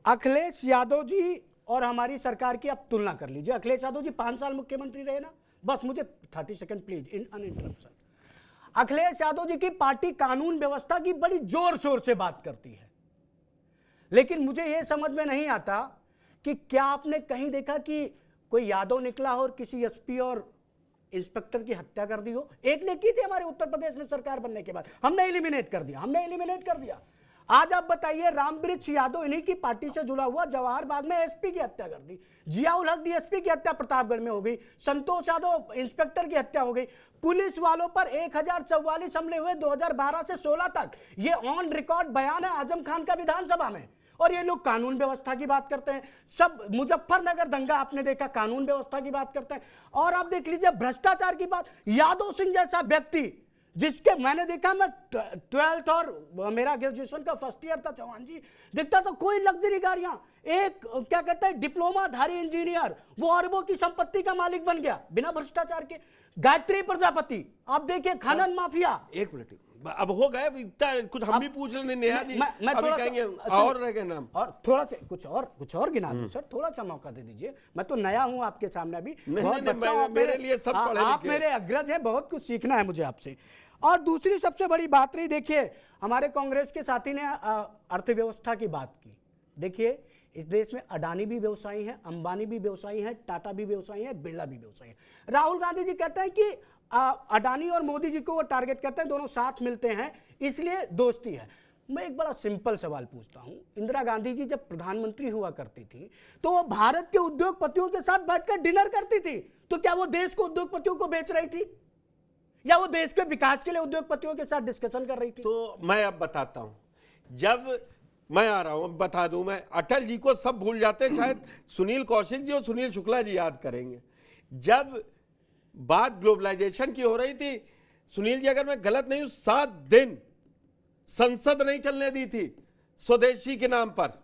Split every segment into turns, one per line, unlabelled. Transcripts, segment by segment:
अखिलेश यादव जी और हमारी सरकार की आप तुलना कर लीजिए। अखिलेश यादव जी 5 साल मुख्यमंत्री रहे ना, बस मुझे 30 सेकंड प्लीज इन अनइंटरप्शन। अखिलेश यादव जी की पार्टी कानून व्यवस्था की बड़ी जोर शोर से बात करती है, लेकिन मुझे यह समझ में नहीं आता कि क्या आपने कहीं देखा कि कोई यादव निकला हो और किसी एसपी और इंस्पेक्टर की हत्या कर दी हो? एक ने की थी हमारे उत्तर प्रदेश में सरकार बनने के बाद, हमने एलिमिनेट कर दिया। आज आप बताइए, रामवृक्ष यादव इन्हीं की पार्टी से जुड़ा हुआ जवाहर बाग में एसपी की हत्या कर दी, जियाउल हक डीएसपी की हत्या प्रतापगढ़ में हो गई, संतोष यादव इंस्पेक्टर की हत्या हो गई, पुलिस वालों पर 1044 हमले हुए 2012 से 16 तक। ये ऑन रिकॉर्ड बयान है आजम खान का विधानसभा में। और ये लोग कानून व्यवस्था की बात करते हैं। सब मुजफ्फरनगर दंगा आपने देखा, कानून व्यवस्था की बात करते हैं। और आप देख लीजिए भ्रष्टाचार की बात, यादव सिंह जैसा व्यक्ति जिसके मैंने देखा, मैं 12th और मेरा ग्रेजुएशन का फर्स्ट ईयर था, चौहान जी, दिखता था कोई लग्जरी गाड़ियां, एक क्या कहते हैं डिप्लोमाधारी इंजीनियर, वो अरबों की संपत्ति का मालिक बन गया बिना भ्रष्टाचार के। गायत्री प्रजापति आप देखिए, खनन माफिया।
एक मिनट, अब हो गए इतना कुछ हम भी पूछ लेंगे नेहा जी,
मैं
अभी कहेंगे और रह गए नाम,
और थोड़ा सा कुछ और गिना दूं सर, थोड़ा सा मौका दे दीजिए। मैं तो नया हूं आपके सामने अभी,
मेरे लिए सब पढ़े
आप मेरे अग्रज हैं, बहुत कुछ सीखना है मुझे आपसे। और दूसरी सबसे बड़ी बात रही, देखिए हमारे कांग्रेस के साथी ने अर्थव्यवस्था की बात की। देखिए इस देश में अडानी भी व्यवसायी हैं, अंबानी भी व्यवसायी हैं, टाटा भी व्यवसायी हैं, बिरला भी व्यवसायी हैं। राहुल गांधी जी कहते हैं कि अडानी और मोदी जी को वो टारगेट करते हैं, दोनों साथ मिलते हैं इसलिए दोस्ती है। मैं एक बड़ा सिंपल सवाल पूछता हूं, इंदिरा गांधी जी जब प्रधानमंत्री हुआ करती थी तो वो भारत के उद्योगपतियों के साथ बैठकर डिनर करती थी, तो क्या वो देश को उद्योगपतियों को बेच रही थी या वो देश के विकास के लिए उद्योगपतियों के साथ डिस्कशन कर रही थी?
तो मैं अब बताता हूं, जब मैं आ रहा हूं बता दूं, मैं अटल जी को सब भूल जाते हैं, शायद सुनील कौशिक जी और सुनील शुक्ला जी याद करेंगे। जब बात ग्लोबलाइजेशन की हो रही थी, सुनील जी अगर मैं गलत नहीं हूं, 7 दिन संसद नहीं चलने दी थी स्वदेशी के नाम पर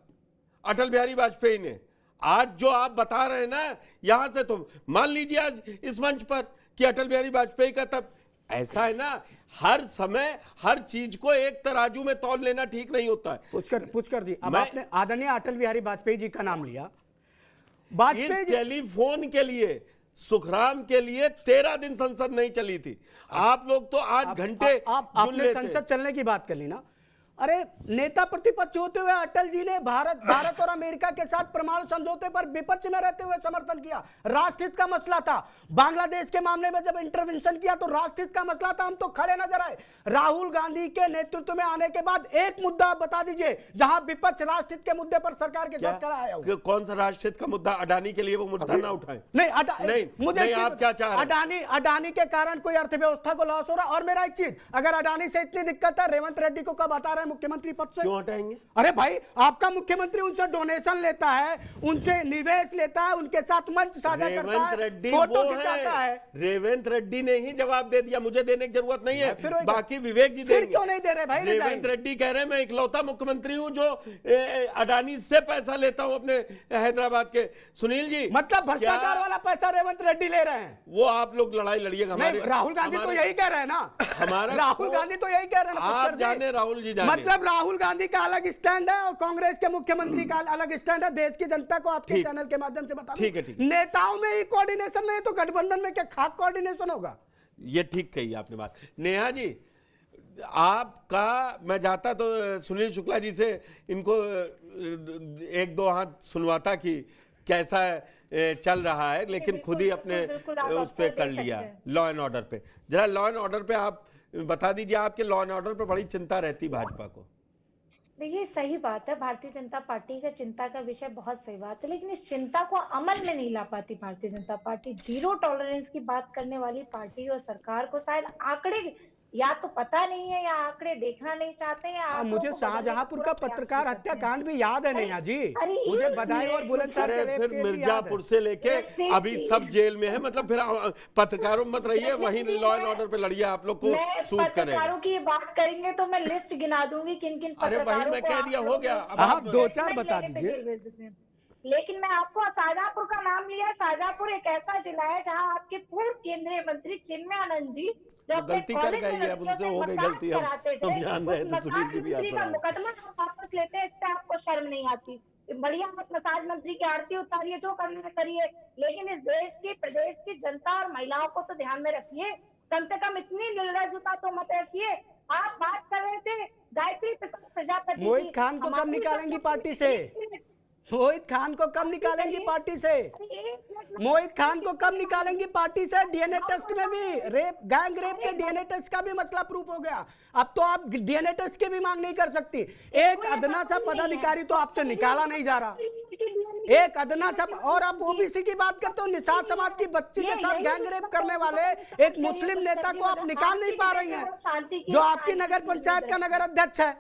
अटल बिहारी वाजपेयी ने। आज जो आप बता रहे हैं ना यहां से, तो मान लीजिए आज इस मंच पर कि अटल बिहारी वाजपेयी का, तब ऐसा है ना, हर समय हर चीज को एक तराजू में तौल लेना ठीक नहीं होता है।
पूछ कर दी। अब आपने आदरणीय अटल बिहारी वाजपेयी जी का नाम लिया,
इस टेलीफोन के लिए, सुखराम के लिए 13 दिन संसद नहीं चली थी। आप लोग तो आज घंटे
आपने संसद चलने की बात कर ली ना। अरे नेता प्रतिपक्ष होते हुए अटल जी ने भारत और अमेरिका के साथ परमाणु समझौते पर विपक्ष में रहते हुए समर्थन किया। राष्ट्रहित का मसला था। बांग्लादेश के मामले में जब इंटरवेंशन किया तो राष्ट्रहित का मसला था, हम तो खड़े नजर आए। राहुल गांधी के नेतृत्व में आने के बाद एक मुद्दा आप बता दीजिए जहां विपक्ष राष्ट्रहित के मुद्दे पर सरकार के साथ खड़ा है।
कौन सा राष्ट्रहित का मुद्दा? अडानी के लिए वो मुद्दा ना उठाए।
नहीं, मुझे
आप क्या चाह रहे हैं?
अडानी के कारण कोई अर्थव्यवस्था को लॉस हो रहा। और मेरा एक चीज, अगर अडानी से इतनी दिक्कत है, रेवंत रेड्डी को कब बता रहे मुख्यमंत्री पद से?
क्यों हटाएंगे?
अरे भाई, आपका मुख्यमंत्री उनसे डोनेशन लेता है, उनसे निवेश लेता है, उनके साथ मंच साझा करता है, फोटो खिंचाता है।
रेवंत रेड्डी ने ही जवाब दे दिया, मुझे देने की जरूरत नहीं है, बाकी विवेक जी देंगे।
क्यों नहीं दे रहे भाई?
रेवंत रेड्डी कह रहे हैं मैं इकलौता मुख्यमंत्री हूं जो अडानी से पैसा लेता हूं अपने हैदराबाद के। सुनील जी,
मतलब भ्रष्टाचार वाला पैसा रेवंत रेड्डी ले रहे हैं?
वो आप लोग लड़ाई लड़िएगा।
राहुल गांधी तो यही कह रहे हैं ना, राहुल गांधी तो यही कह रहे हैं।
आप जाने, राहुल जी जाने।
मतलब राहुल गांधी का अलग स्टैंड है और कांग्रेस के मुख्यमंत्री का अलग स्टैंड है। देश की जनता को आपके चैनल के माध्यम से बता दूं, ठीक है। नेताओं में ही कोऑर्डिनेशन नहीं तो गठबंधन में क्या खाक कोऑर्डिनेशन होगा?
ये ठीक कही आपने बात। नेहा जी, आपका मैं जाता तो सुनील शुक्ला जी से इनको 1-2 हाथ सुनवाता कि कैसा चल रहा है, लेकिन खुद ही अपने उस पर कर लिया लॉ एंड ऑर्डर पे। जरा लॉ एंड ऑर्डर पे आप बता दीजिए, आपके लॉ एंड ऑर्डर पे बड़ी चिंता रहती भाजपा को।
देखिए सही बात है, भारतीय जनता पार्टी का चिंता का विषय बहुत सही बात है, लेकिन इस चिंता को अमल में नहीं ला पाती भारतीय जनता पार्टी। 0 टॉलरेंस की बात करने वाली पार्टी और सरकार को शायद आंकड़े या तो पता नहीं है या आंकड़े देखना नहीं चाहते हैं।
मुझे शाहजहांपुर का पत्रकार हत्याकांड भी याद है नेहा जी, मुझे बधाई और बुलंदशहर
फिर मिर्जापुर से लेके अभी सब जेल में है। मतलब फिर पत्रकारों मत रहिए, वहीं लॉ एंड ऑर्डर पे लड़िए, आप लोग को सूट करेगा।
पत्रकारों की बात करेंगे तो मैं लिस्ट गिना दूंगी किन किन पत्रकारों को।
अरे वही मैं कह दिया, हो गया। अब
आप 2-4 बता दीजिए।
लेकिन मैं आपको शाहजहांपुर का नाम लिया। शाहजहांपुर एक ऐसा जिला है जहां आपके पूर्व केंद्रीय मंत्री चिन्मयानंद जी जब
गलती कर गई है, अब उनसे हो गई गलती, हम जान रहे थे। सुनील जी भी
मुकदमा वापस लेते हैं, इस पे आपको शर्म नहीं आती। बढ़िया आप मसाज मंत्री की आरती उतारिए, जो करना है करिए, लेकिन इस देश की प्रदेश की जनता और महिलाओं को तो ध्यान में रखिए। कम से कम इतनी निर्लजता तो मत रखिए। आप बात कर रहे थे गायत्री प्रजापति की।
मोहित खान को कब निकालेंगी पार्टी से? मोहित खान को कब निकालेंगी पार्टी से? मोहित खान को कब निकालेंगी पार्टी से? डीएनए टेस्ट में भी रेप, गैंग रेप के डीएनए टेस्ट का भी मसला प्रूफ हो गया। अब तो आप डीएनए टेस्ट की भी मांग नहीं कर सकती। एक अदना सा पदाधिकारी तो आपसे निकाला नहीं जा रहा, एक अदना सा। और आप ओबीसी की बात करते हो, निषाद समाज की बच्ची के साथ गैंग रेप करने वाले एक मुस्लिम नेता को आप निकाल नहीं पा रही हैं, जो आपकी नगर पंचायत का नगर अध्यक्ष है,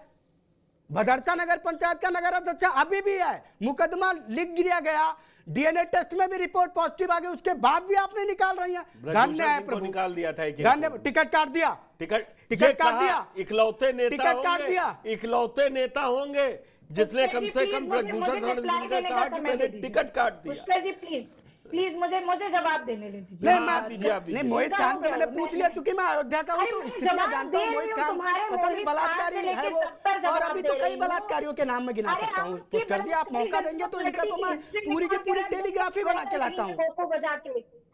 भदरसा नगर पंचायत का नगर अध्यक्ष अभी भी है। मुकदमा लिख दिया गया, डीएनए टेस्ट में भी रिपोर्ट पॉजिटिव आ गई, उसके बाद भी आपने निकाल रही हैं। धन्य है प्रभु,
निकाल दिया था।
धन्य, टिकट काट दिया, टिकट काट दिया,
इकलौते नेता
टिकट काट
होंगे,
दिया।
इकलौते नेता होंगे जिसने कम से कम ब्रजभूषण रणजीत ने कहा कि मैंने टिकट काट दिया।
पुष्कर जी प्लीज प्लीज मुझे जवाब देने दीजिए।
नहीं मैं मोहित खान पे मैंने पूछ लिया, चूंकि मैं अयोध्या का हूँ तो स्थितियां जानता हूँ। मोहित खान पता नहीं बलात्कारी है वो, और अभी तो कई बलात्कारियों के नाम में गिना सकता हूँ। पुष्कर जी आप मौका देंगे तो इनका तो मैं पूरी की पूरी टेलीग्राफी बना के लाता हूँ।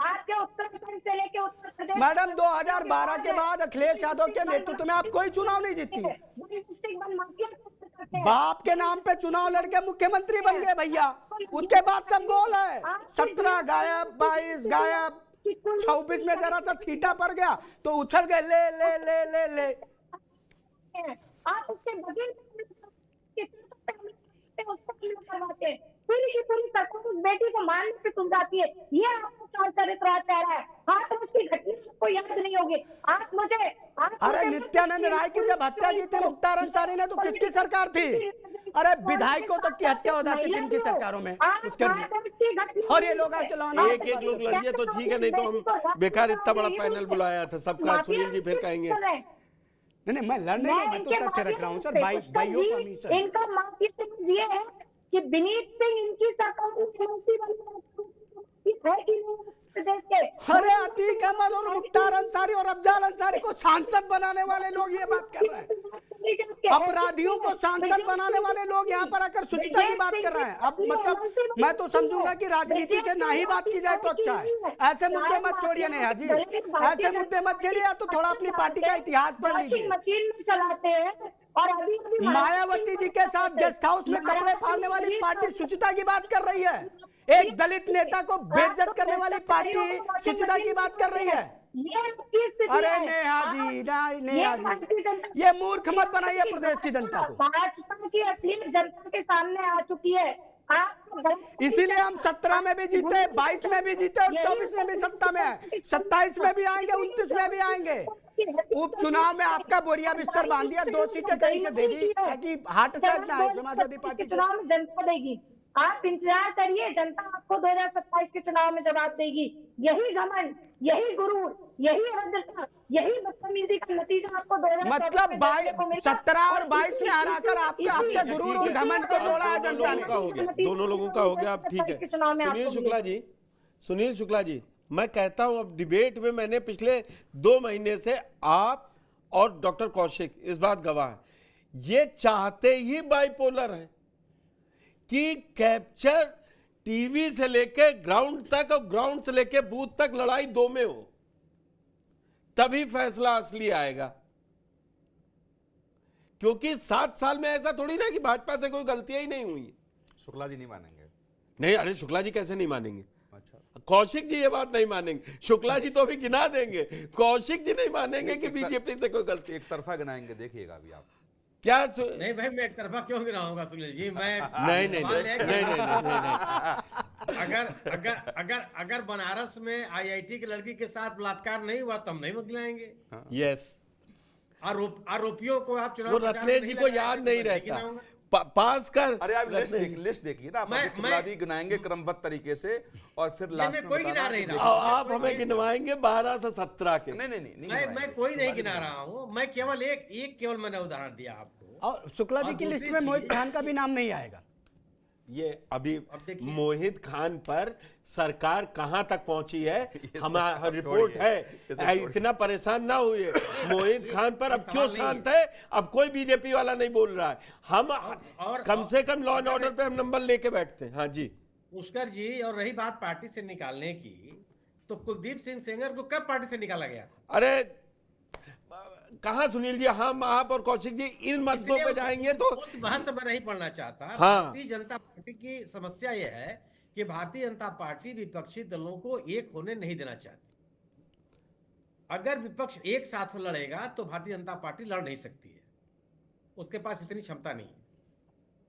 आपके उत्तराखंड से लेके उत्तर प्रदेश,
मैडम 2012 के बाद अखिलेश यादव के नेतृत्व में आप कोई चुनाव नहीं जीती। बाप के नाम पे चुनाव लड़के मुख्यमंत्री बन गए भैया, उसके बाद सब गोल है। 17 गायब, 22 गायब, 26 में जरा सा छीटा पड़ गया तो उछल गए, ले ले ले ले ले।
आप उसके बगैर करवाते हैं, पूरी की पूरी सरकार उस बेटी को मारने पे तुल जाती है। ये आपका चाल चरित्र आचार है। हाथरस की घटना आपको याद नहीं होगी। आप मुझे
अरे नित्यानंद राय की जब हत्या की थी मुख्तार अंसारी ने, तो किसकी सरकार थी? अरे विधायकों तक की हत्या हो जाती थी इनकी सरकारों में। और ये लोग आके
एक एक लोग लड़िए तो ठीक है, नहीं तो हम बेकार इतना बड़ा पैनल बुलाया था सबका। सुनील जी फिर कहेंगे
नहीं मैं लड़ने नहीं, मैं तो तथ्य रख रहा हूँ सर। भाइयों परमिशन
इनका माफी से ये है कि विनीत सिंह इनकी सरकार है कि नहीं प्रदेश के?
अरे अतीक अहमद और मुख्तार अंसारी और अफजाल अंसारी को सांसद बनाने वाले लोग ये बात कर रहे हैं। अपराधियों को सांसद बनाने वाले लोग यहाँ पर आकर शुचिता की बात कर रहे हैं। अब मतलब मैं तो समझूंगा कि राजनीति से ना ही बात की जाए तो अच्छा है। ऐसे मुद्दे मत छोड़िए नेहा जी, ऐसे मुद्दे मत छेड़िए, या तो थोड़ा अपनी पार्टी का इतिहास पढ़ लीजिए।
मशीन में चलाते हैं और अभी
मायावती जी के साथ गेस्ट हाउस में कपड़े फाड़ने वाली पार्टी शुचिता की बात कर रही है। एक दलित नेता को बेइज्जत करने वाली पार्टी शुचिता की बात कर रही है। अरे नेहा जी, नेहा जी, ये मूर्ख मत बनाइए प्रदेश की जनता को।
भाजपा की असलियत जनता के सामने आ चुकी है।
इसीलिए हम 17 में भी जीते, 22 में भी जीते और 24 में भी सत्ता में है, 27 में भी आएंगे, 29 में भी आएंगे। उपचुनाव में आपका बोरिया बिस्तर बांध दिया, 2 सीटें कहीं से दे दी ताकि हार्ट अटैक ना आए समाजवादी पार्टी
चुनाव में जनता देगी। आप इंतजार करिए, जनता आपको 2027 के चुनाव में जवाब देगी। यही घमंड, यही गुरूर, यही अभद्रता, यही बदतमीजी का नतीजा आपको 2024
मतलब 17 और 22 में हराकर आपके गुरूर और घमंड को तोड़ा है जनता ने।
दोनों लोगों का हो गया। अब ठीक है सुनील शुक्ला जी, मैं कहता हूं अब डिबेट में मैंने पिछले 2 महीने से आप और डॉक्टर कौशिक इस बात गवाह है, ये चाहते ही बाइपोलर है कि कैप्चर टीवी से लेके ग्राउंड तक और ग्राउंड से लेके बूथ तक लड़ाई 2 में हो, तभी फैसला असली आएगा। क्योंकि 7 साल में ऐसा थोड़ी ना कि भाजपा से कोई गलतियां ही नहीं हुई।
शुक्ला जी नहीं मानेंगे?
नहीं, अरे शुक्ला जी कैसे नहीं मानेंगे? अच्छा, कौशिक जी ये बात नहीं मानेंगे। शुक्ला जी तो अभी गिना देंगे, कौशिक जी नहीं मानेंगे कि बीजेपी से कोई गलती।
एक तरफा गिनाएंगे, देखिएगा अभी आप।
क्या
नहीं भाई, मैं एक तरफा क्यों गिनाऊंगा सुनील जी? मैं
नहीं।
अगर बनारस में आईआईटी की लड़की के साथ बलात्कार नहीं हुआ तो हम नहीं गिनाएंगे।
यस,
आरोपियों को आप चुनाव
वो रत्नेश जी को याद नहीं रहता, पास कर।
अरे आप लिस्ट देखिए ना, आप शुक्ला जी गिनाएंगे क्रमबद्ध तरीके से और फिर लास्ट में
कोई गिना रही ना,
आप हमें गिनवाएंगे 12 से 17 के।
नहीं,
मैं कोई नहीं गिना रहा हूँ। मैं केवल एक केवल मैंने उदाहरण दिया आपको।
और शुक्ला जी की लिस्ट में मोहित खान का भी नाम नहीं आएगा।
ये अभी
अब देखिए।
मोहित खान पर सरकार कहां तक पहुंची है, हमारा रिपोर्ट
छोड़िए,
है।
इसे
इतना परेशान ना हुए मोहित खान पर। अब क्यों
सवाल नहीं
शांत है? अब कोई बीजेपी वाला नहीं बोल रहा है। हम
और-
कम से कम लॉ एंड ऑर्डर पे हम नंबर लेके बैठते हैं। हाँ जी,
पुष्कर जी, और रही बात पार्टी से निकालने की, तो कुलदीप सिंह सेंगर को कब पार्टी से निकाला गया?
अरे कहा सुनील जी, हम आप और कौशिक जी इन मद्दों
इसलिए
पे
उस-
जाएंगे
उस-
तो
उस बहस में नहीं पढ़ना चाहता।
हाँ।
भारतीय जनता पार्टी की समस्या यह है कि भारतीय जनता पार्टी विपक्षी दलों को एक होने नहीं देना चाहती। अगर विपक्ष एक साथ लड़ेगा तो भारतीय जनता पार्टी लड़ नहीं सकती है, उसके पास इतनी क्षमता नहीं है।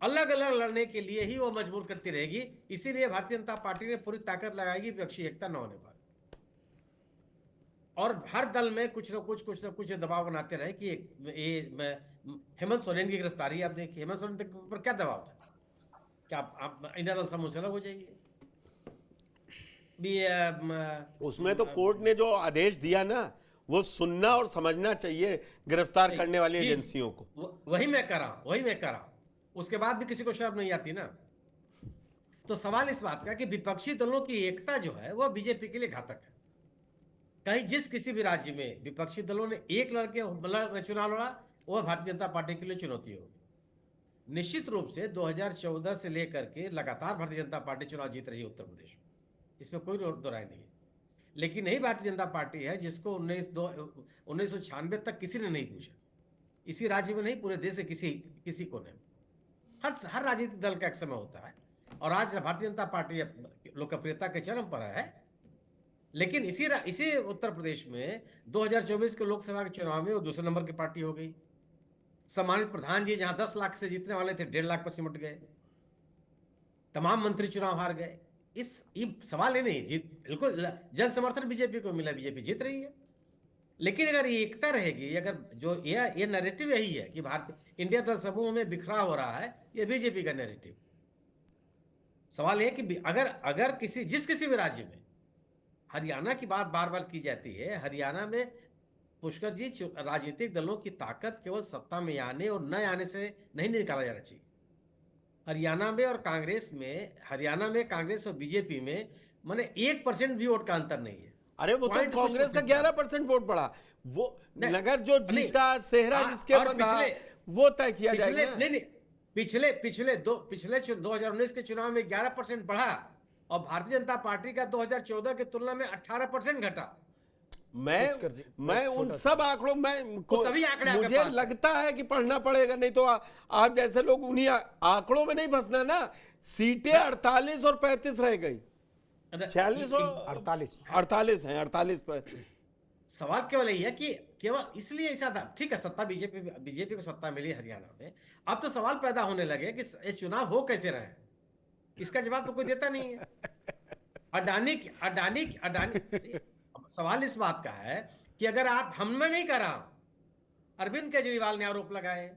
अलग अलग लड़ने के लिए ही वो मजबूर करती रहेगी। इसीलिए भारतीय जनता पार्टी ने पूरी ताकत लगाएगी विपक्षी एकता न होने पर, और हर दल में कुछ न कुछ दबाव बनाते रहे कि हेमंत सोरेन की गिरफ्तारी आप देखिए, हेमंत सोरेन पर क्या दबाव था? क्या आप इंडिया दल समूह से अलग हो जाइए?
उसमें तो कोर्ट ने जो आदेश दिया ना, वो सुनना और समझना चाहिए गिरफ्तार करने वाली
जी,
एजेंसियों को।
वही मैं कर रहा हूं। उसके बाद भी किसी को शर्म नहीं आती ना। तो सवाल इस बात का कि विपक्षी दलों की एकता जो है वो बीजेपी के लिए घातक है। कहीं जिस किसी भी राज्य में विपक्षी दलों ने एक लड़के चुनाव लड़ा, वह भारतीय जनता पार्टी के लिए चुनौती होगी। निश्चित रूप से 2014 से लेकर के लगातार भारतीय जनता पार्टी चुनाव जीत रही है उत्तर प्रदेश में, इसमें कोई दो राय नहीं है। लेकिन यही भारतीय जनता पार्टी है जिसको 1996 तक किसी ने नहीं पूछा, इसी राज्य में नहीं पूरे देश से किसी को नहीं। हर राजनीतिक दल का एक समय होता है, और आज भारतीय जनता पार्टी लोकप्रियता के चरम पर है। लेकिन इसी उत्तर प्रदेश में 2024 के लोकसभा के चुनाव में वो दूसरे नंबर की पार्टी हो गई। सम्मानित प्रधान जी जहां 10 लाख से जीतने वाले थे, 1.5 लाख पर सिमट गए। तमाम मंत्री चुनाव हार गए। ये सवाल ही नहीं, जीत बिल्कुल जन समर्थन बीजेपी को मिला, बीजेपी जीत रही है। लेकिन अगर ये एकता रहेगी, अगर जो ये नैरेटिव यही है कि भारतीय इंडिया दल समूह में बिखरा हो रहा है, ये बीजेपी का नैरेटिव। सवाल यह कि अगर जिस किसी भी राज्य में, हरियाणा की बात बार बार की जाती है, हरियाणा में पुष्कर जी राजनीतिक दलों की ताकत केवल सत्ता में आने और न आने से नहीं निकाला जाना चाहिए। हरियाणा में कांग्रेस और बीजेपी में माने 1% भी वोट का अंतर नहीं है।
अरे वो तो
पॉइंट कुछ
कांग्रेस का
परसेंट
11% वोट पड़ा। वो
नहीं,
नगर जो
नहीं,
जीता, सेहरा
हाँ,
जिसके
और
बंधा,
पिछले-
वो तय किया जाएगा।
नहीं, पिछले 2019 के चुनाव में 11% बढ़ा, और भारतीय जनता पार्टी का 2014 की तुलना में 18% घटा।
मैं उन सब आंकड़ों में
सभी आंकड़े आपके
मुझे
पास हैं।
लगता है कि पढ़ना पड़ेगा, नहीं तो आप जैसे लोग उन्हीं आंकड़ों में नहीं फंसना ना। सीटें 48 और 35 रह गई, 46 और 48 हैं, 48 पर।
सवाल केवल यही है कि केवल इसलिए ऐसा था, ठीक है, सत्ता बीजेपी को सत्ता मिली हरियाणा में। अब तो सवाल पैदा होने लगे कि ये चुनाव हो कैसे रहे, इसका जवाब तो कोई देता नहीं है। अडानी सवाल इस बात का है कि अगर हमने नहीं करा, अरविंद केजरीवाल ने आरोप लगाए,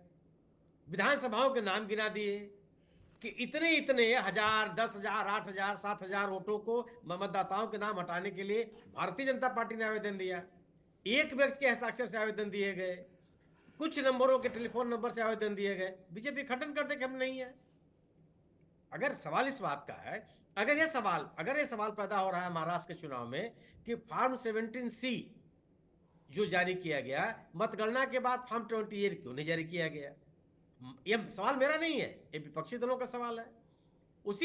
विधानसभाओं के नाम गिना दिए कि इतने 1000, 10,000, 8,000, 7,000 वोटों को मतदाताओं के नाम हटाने के लिए भारतीय जनता पार्टी ने आवेदन दिया। एक व्यक्ति के हस्ताक्षर से आवेदन दिए गए, कुछ नंबरों के टेलीफोन नंबर से आवेदन दिए गए, बीजेपी खंडन करते कि हम नहीं है। अगर सवाल इस बात का है, अगर ये सवाल पैदा हो रहा है महाराष्ट्र के चुनाव में कि फॉर्म 17C जो जारी किया गया, मतगणना के बाद फॉर्म 28 क्यों नहीं जारी किया गया, ये सवाल मेरा नहीं है, ये विपक्षी दलों का सवाल है। उसी